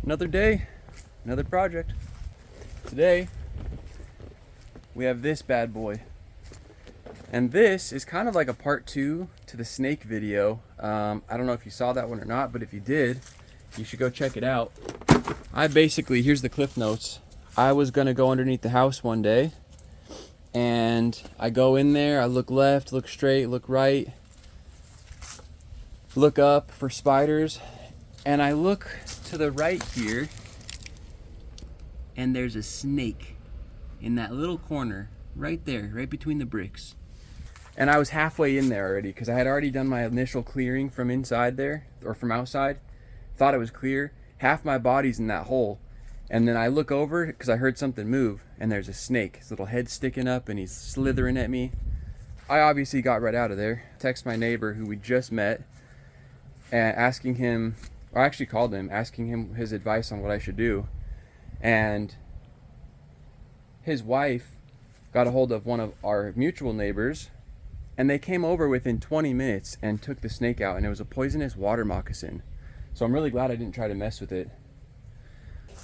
Another day, another project. Today, we have this bad boy. And this is kind of like a part 2 to the snake video. I don't know if you saw that one or not, but if you did, you should go check it out. Here's the cliff notes. I was gonna go underneath the house one day, and I go in there, I look left, look straight, look right, look up for spiders, and I look to the right here, and there's a snake in that little corner right there, right between the bricks. And I was halfway in there already because I had already done my initial clearing from inside there, or from outside. Thought it was clear. Half my body's in that hole. And then I look over because I heard something move, and there's a snake. His little head sticking up and he's slithering at me. I obviously got right out of there. Text my neighbor who we just met and asking him, or I actually called him, asking him his advice on what I should do. And his wife got a hold of one of our mutual neighbors, and they came over within 20 minutes and took the snake out, and it was a poisonous water moccasin. So I'm really glad I didn't try to mess with it.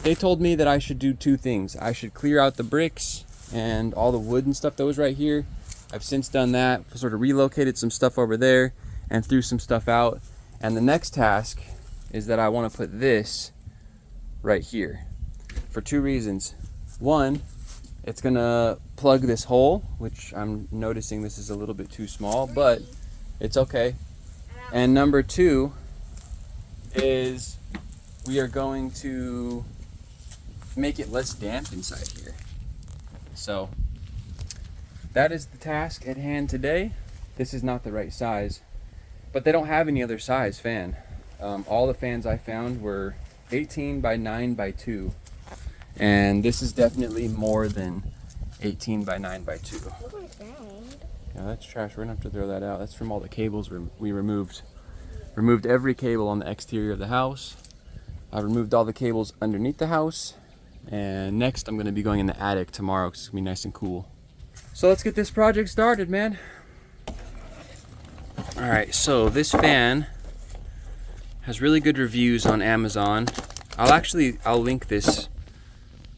They told me that I should do 2 things. I should clear out the bricks and all the wood and stuff that was right here. I've since done that, sort of relocated some stuff over there and threw some stuff out. And the next task is that I want to put this right here for 2 reasons. One, it's gonna plug this hole, which I'm noticing this is a little bit too small, but it's okay. And number 2 is we are going to make it less damp inside here. So that is the task at hand today. This is not the right size, but they don't have any other size fan. All the fans I found were 18 by 9 by 2. And this is definitely more than 18 by 9 by 2. Yeah, that's trash. We're gonna have to throw that out. That's from all the cables we removed. Removed every cable on the exterior of the house. I removed all the cables underneath the house. And next I'm gonna be going in the attic tomorrow because it's gonna be nice and cool. So let's get this project started, man. All right, so this fan has really good reviews on Amazon. I'll link this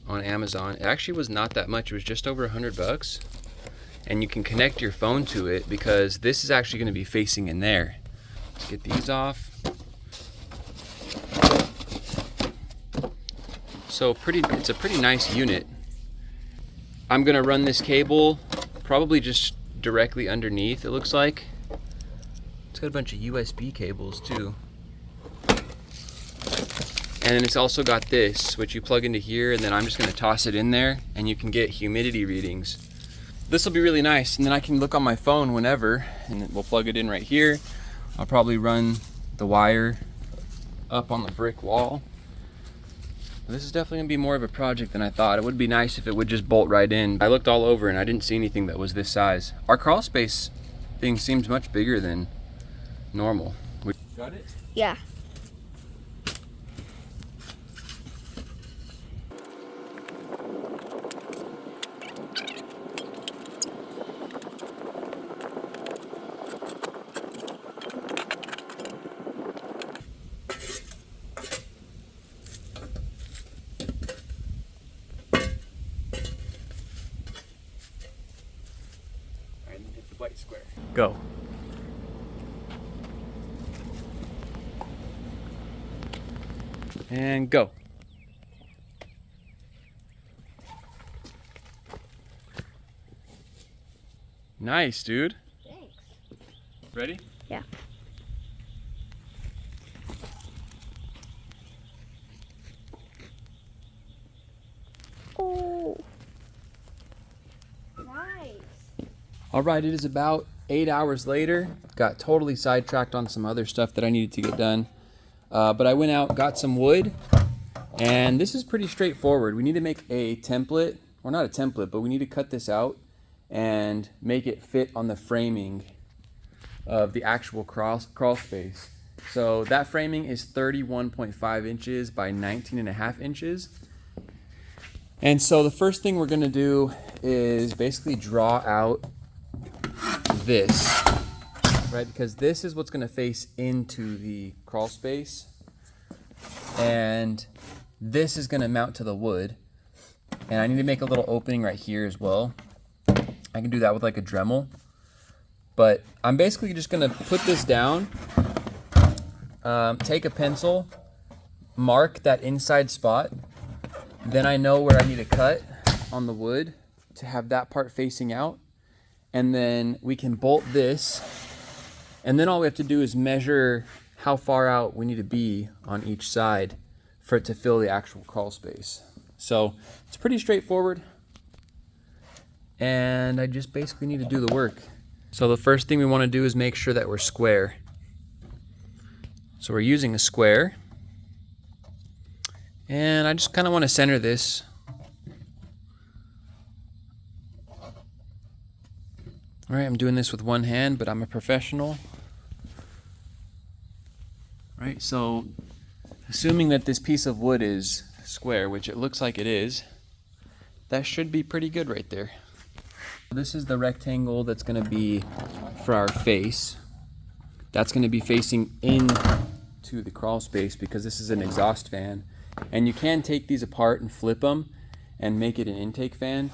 on Amazon. It actually was not that much. It was just over $100, and you can connect your phone to it because this is actually going to be facing in there. Let's get these off. So it's a pretty nice unit. I'm going to run this cable probably just directly underneath, it looks like. It's got a bunch of USB cables too. And then it's also got this, which you plug into here, and then I'm just gonna toss it in there, and you can get humidity readings. This will be really nice, and then I can look on my phone whenever, and we'll plug it in right here. I'll probably run the wire up on the brick wall. This is definitely gonna be more of a project than I thought. It would be nice if it would just bolt right in. I looked all over and I didn't see anything that was this size. Our Crawlspace thing seems much bigger than normal. Got it? Yeah. White square. Go. And go. Nice, dude. Thanks. Ready? Yeah. Oh. Nice. All right, it is about 8 hours later. Got totally sidetracked on some other stuff that I needed to get done. But I went out, got some wood, and this is pretty straightforward. We need to make a template, or not a template, but we need to cut this out and make it fit on the framing of the actual crawl space. So that framing is 31.5 inches by 19.5 inches. And so the first thing we're gonna do is basically draw out this, right? Because this is what's going to face into the crawl space, and this is gonna mount to the wood, and I need to make a little opening right here as well. I can do that with like a Dremel, but I'm basically just gonna put this down, take a pencil, mark that inside spot, then I know where I need to cut on the wood to have that part facing out, and then we can bolt this, and then all we have to do is measure how far out we need to be on each side for it to fill the actual crawl space. So it's pretty straightforward, and I just basically need to do the work. So the first thing we want to do is make sure that we're square. So we're using a square, and I just kind of want to center this. All right, I'm doing this with one hand, but I'm a professional. All right, so assuming that this piece of wood is square, which it looks like it is, that should be pretty good right there. This is the rectangle that's going to be for our face. That's going to be facing into the crawl space because this is an exhaust fan. And you can take these apart and flip them and make it an intake fan.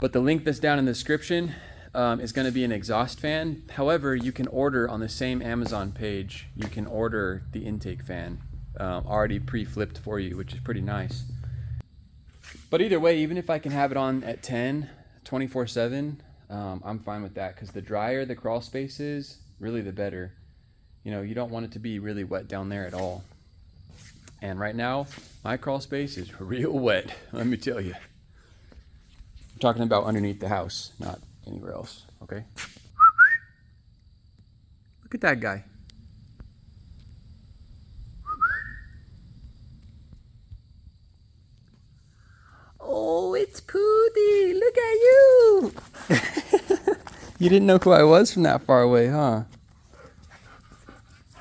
But the link that's down in the description is going to be an exhaust fan. However, you can order on the same Amazon page, you can order the intake fan already pre-flipped for you, which is pretty nice. But either way, even if I can have it on at 10, 24/7, I'm fine with that, because the drier the crawl space is, really the better. You know, you don't want it to be really wet down there at all. And right now, my crawl space is real wet, let me tell you. I'm talking about underneath the house, not anywhere else, okay? Look at that guy. Oh, it's Pooty! Look at you! You didn't know who I was from that far away, huh?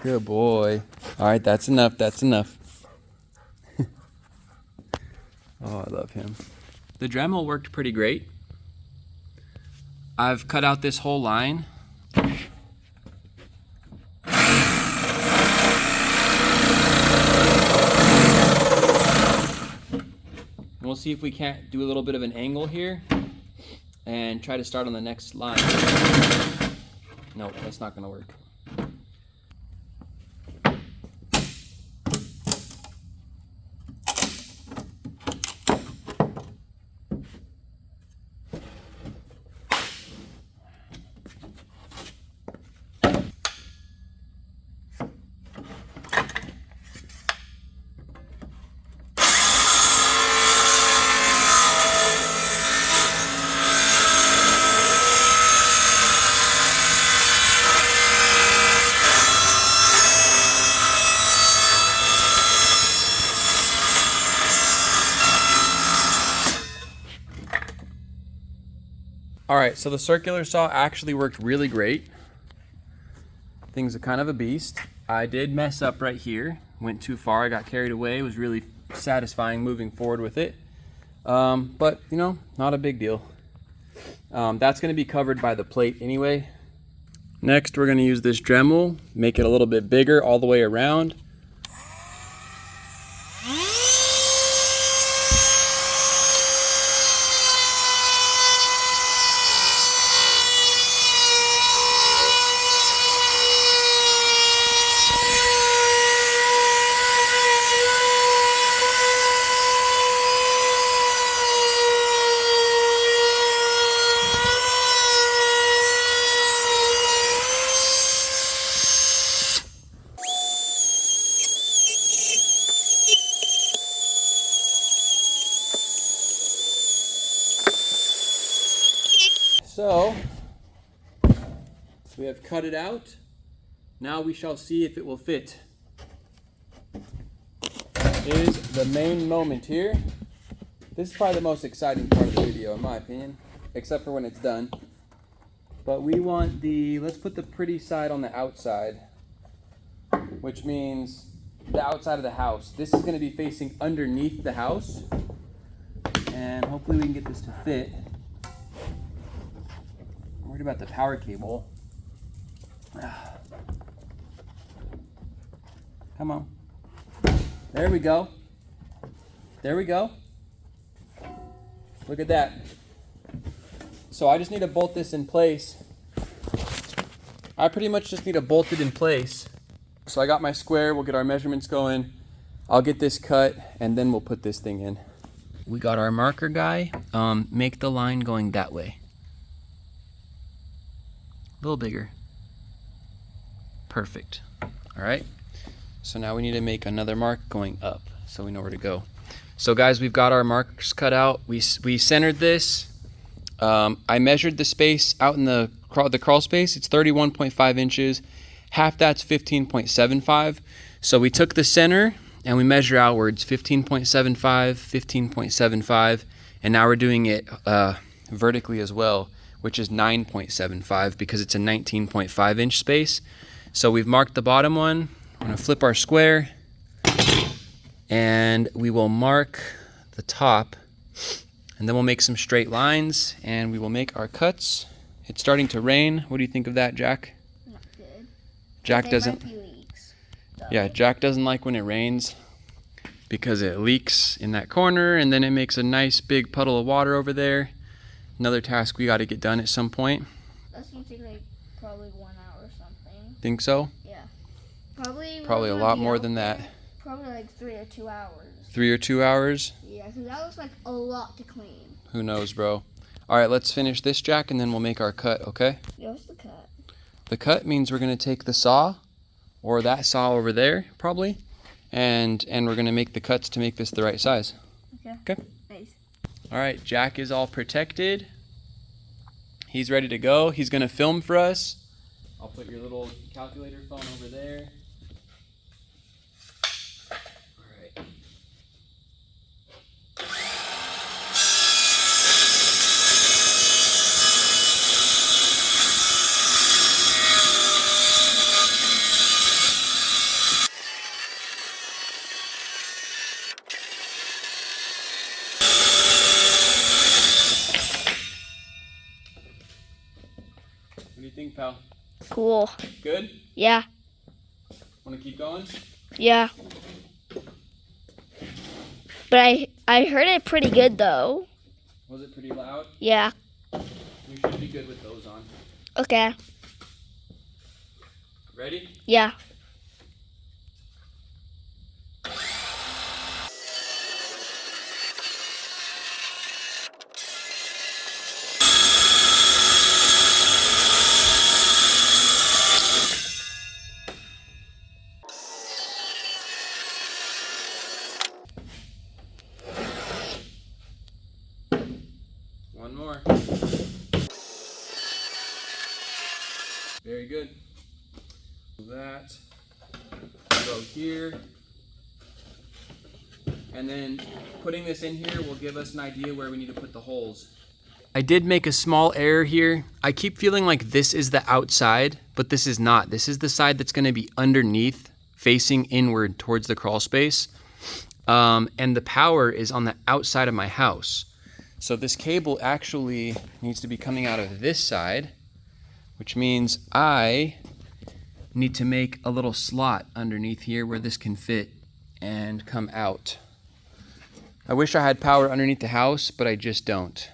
Good boy. All right, that's enough, that's enough. Oh, I love him. The Dremel worked pretty great. I've cut out this whole line. We'll see if we can't do a little bit of an angle here and try to start on the next line. No, that's not going to work. All right, so the circular saw actually worked really great. Things are kind of a beast. I did mess up right here, went too far, I got carried away. It was really satisfying moving forward with it. But you know, not a big deal. That's gonna be covered by the plate anyway. Next, we're gonna use this Dremel, make it a little bit bigger all the way around. So, we have cut it out. Now we shall see if it will fit. Is the main moment here. This is probably the most exciting part of the video in my opinion, except for when it's done. But we want let's put the pretty side on the outside, which means the outside of the house. This is going to be facing underneath the house, and hopefully we can get this to fit. I'm worried about the power cable. Come on. There we go. There we go. Look at that. So I just need to bolt this in place. I pretty much just need to bolt it in place. So I got my square, we'll get our measurements going. I'll get this cut and then we'll put this thing in. We got our marker guy. Make the line going that way. A little bigger. Perfect. All right. So now we need to make another mark going up so we know where to go. So guys, we've got our markers cut out. We centered this. I measured the space out in the crawl space. It's 31.5 inches. Half that's 15.75. So we took the center and we measure outwards 15.75, 15.75, and now we're doing it vertically as well, which is 9.75 because it's a 19.5 inch space. So we've marked the bottom one. We're gonna flip our square and we will mark the top, and then we'll make some straight lines and we will make our cuts. It's starting to rain. What do you think of that, Jack? Not good. Jack doesn't. Might be leaks, Yeah, Jack doesn't like when it rains because it leaks in that corner and then it makes a nice big puddle of water over there. Another task we got to get done at some point. That's gonna take like probably 1 hour or something. Think so? Yeah. Probably a lot more than that. Probably like 3 or 2 hours. 3 or 2 hours? Yeah, because that looks like a lot to clean. Who knows, bro? All right, let's finish this, Jack, and then we'll make our cut, okay? Yeah, what's the cut? The cut means we're going to take the saw, or that saw over there, probably, and we're going to make the cuts to make this the right size. Okay. Okay? Nice. All right, Jack is all protected. He's ready to go. He's going to film for us. I'll put your little calculator phone over there. All right. What do you think, pal? Cool. Good? Yeah. Want to keep going? Yeah. But I heard it pretty good though. Was it pretty loud? Yeah. You should be good with those on. Okay. Ready? Yeah. One more. Very good. That. Go here. And then putting this in here will give us an idea where we need to put the holes. I did make a small error here. I keep feeling like this is the outside, but this is not. This is the side that's going to be underneath, facing inward towards the crawl space. And the power is on the outside of my house. So this cable actually needs to be coming out of this side, which means I need to make a little slot underneath here where this can fit and come out. I wish I had power underneath the house, but I just don't.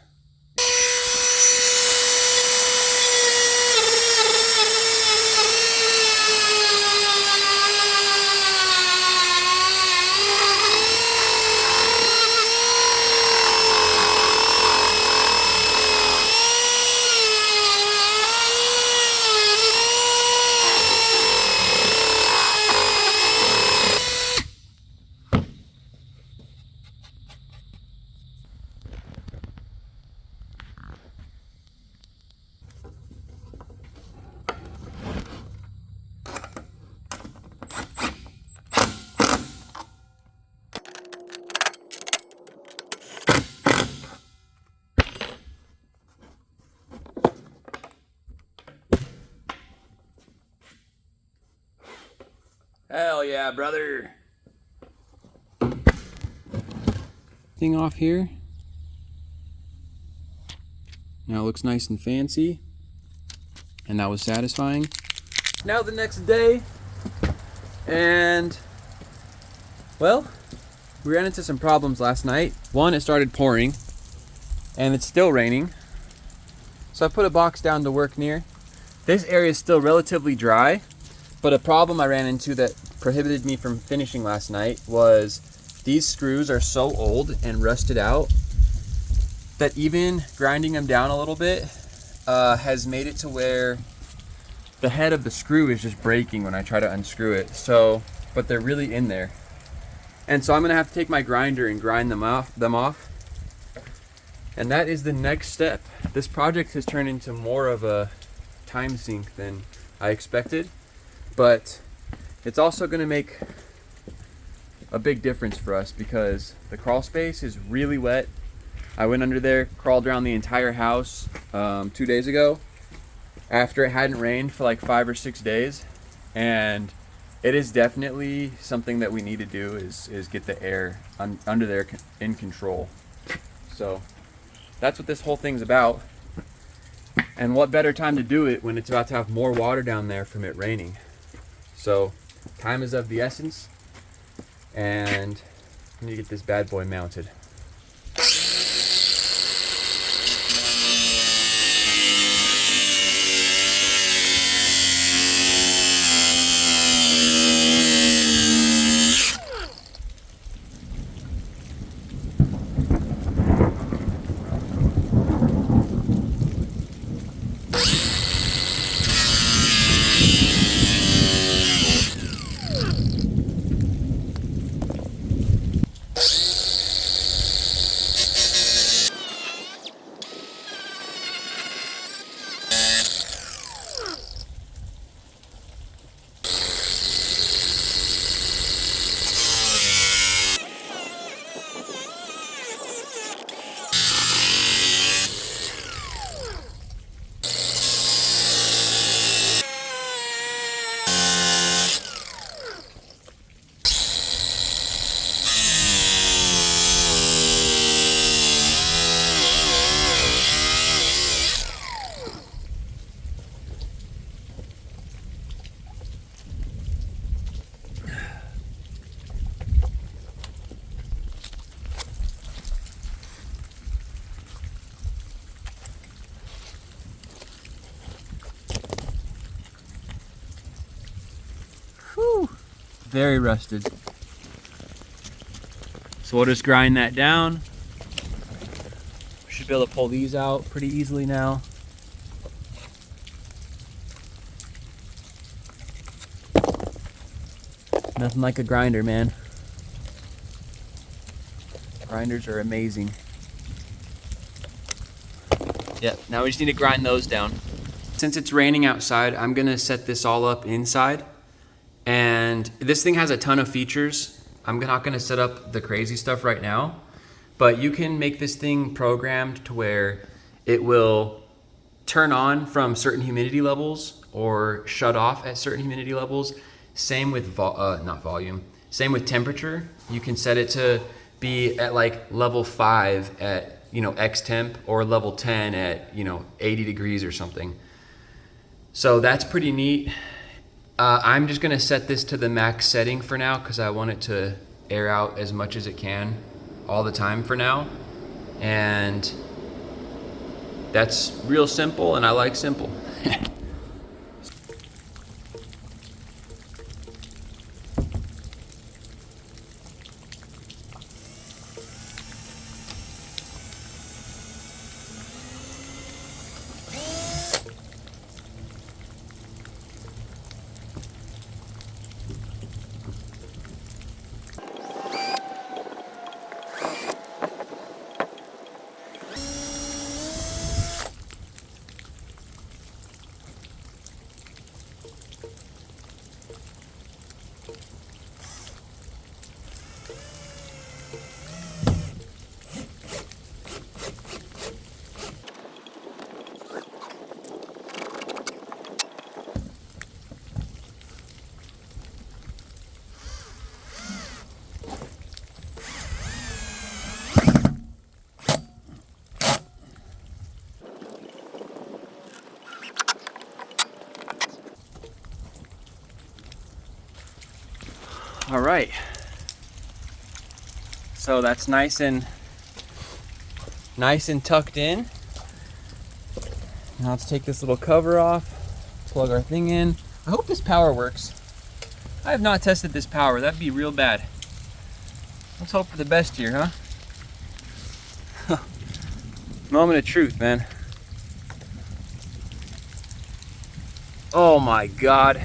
Hell yeah, brother. Thing off here. Now it looks nice and fancy. And that was satisfying. Now the next day. And, well, we ran into some problems last night. One, it started pouring, and it's still raining. So I put a box down to work near. This area is still relatively dry, but a problem I ran into that prohibited me from finishing last night was these screws are so old and rusted out that even grinding them down a little bit has made it to where the head of the screw is just breaking when I try to unscrew it. So, but they're really in there. And so I'm gonna have to take my grinder and grind them off. And that is the next step. This project has turned into more of a time sink than I expected, but it's also gonna make a big difference for us because the crawl space is really wet. I went under there, crawled around the entire house 2 days ago after it hadn't rained for like 5 or 6 days, and it is definitely something that we need to do is get the air under there in control. So that's what this whole thing's about. And what better time to do it when it's about to have more water down there from it raining. So time is of the essence, and I need to get this bad boy mounted. Whew, very rusted. So we'll just grind that down. Should be able to pull these out pretty easily now. Nothing like a grinder, man. Grinders are amazing. Yep, now we just need to grind those down. Since it's raining outside, I'm gonna set this all up inside. And this thing has a ton of features. I'm not gonna set up the crazy stuff right now, but you can make this thing programmed to where it will turn on from certain humidity levels or shut off at certain humidity levels. Same with same with temperature. You can set it to be at like level 5 at X temp, or level 10 at 80 degrees or something. So that's pretty neat. I'm just gonna set this to the max setting for now because I want it to air out as much as it can all the time for now. And that's real simple, and I like simple. All right. So that's nice and tucked in. Now let's take this little cover off, plug our thing in. I hope this power works. I have not tested this power. That'd be real bad. Let's hope for the best here, huh? Moment of truth, man. Oh my God.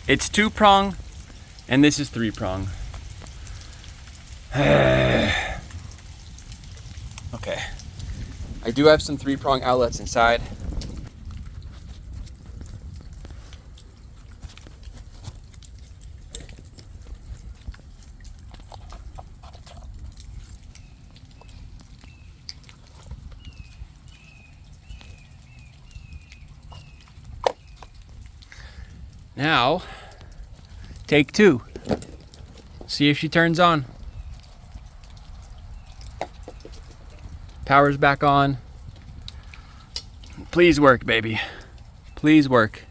It's 2-prong and this is 3-prong. Okay. I do have some 3-prong outlets inside. Now, take 2. See if she turns on. Power's back on. Please work, baby. Please work.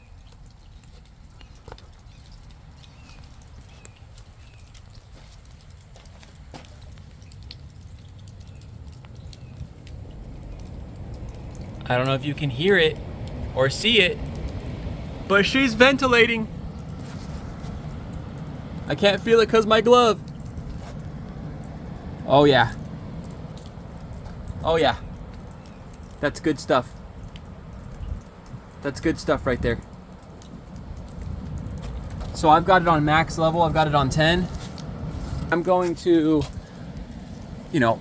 I don't know if you can hear it or see it, but she's ventilating. I can't feel it because my glove. Oh yeah. Oh yeah. That's good stuff. That's good stuff right there. So I've got it on max level. I've got it on 10. I'm going to,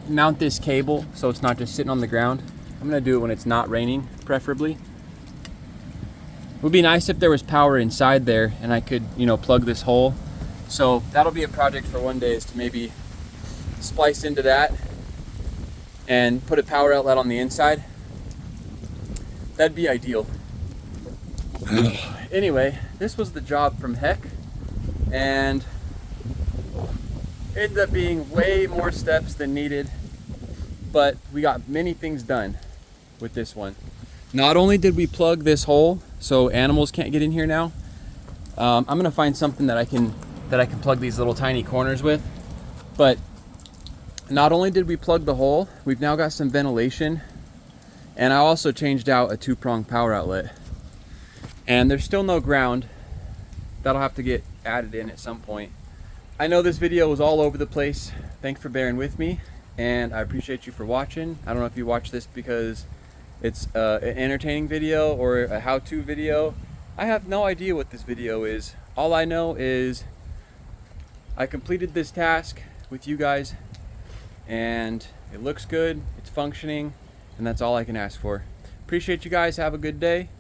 mount this cable so it's not just sitting on the ground. I'm gonna do it when it's not raining, preferably. It would be nice if there was power inside there and I could, plug this hole. So that'll be a project for one day, is to maybe splice into that and put a power outlet on the inside. That'd be ideal. Anyway, this was the job from heck, and it ended up being way more steps than needed, but we got many things done with this one. Not only did we plug this hole so animals can't get in here now, I'm gonna find something that I can plug these little tiny corners with, but not only did we plug the hole, we've now got some ventilation, and I also changed out a 2-prong power outlet. And there's still no ground. That'll have to get added in at some point. I know this video was all over the place. Thanks for bearing with me, and I appreciate you for watching. I don't know if you watch this because it's an entertaining video or a how-to video. I have no idea what this video is. All I know is I completed this task with you guys, and it looks good, it's functioning, and that's all I can ask for. Appreciate you guys. Have a good day.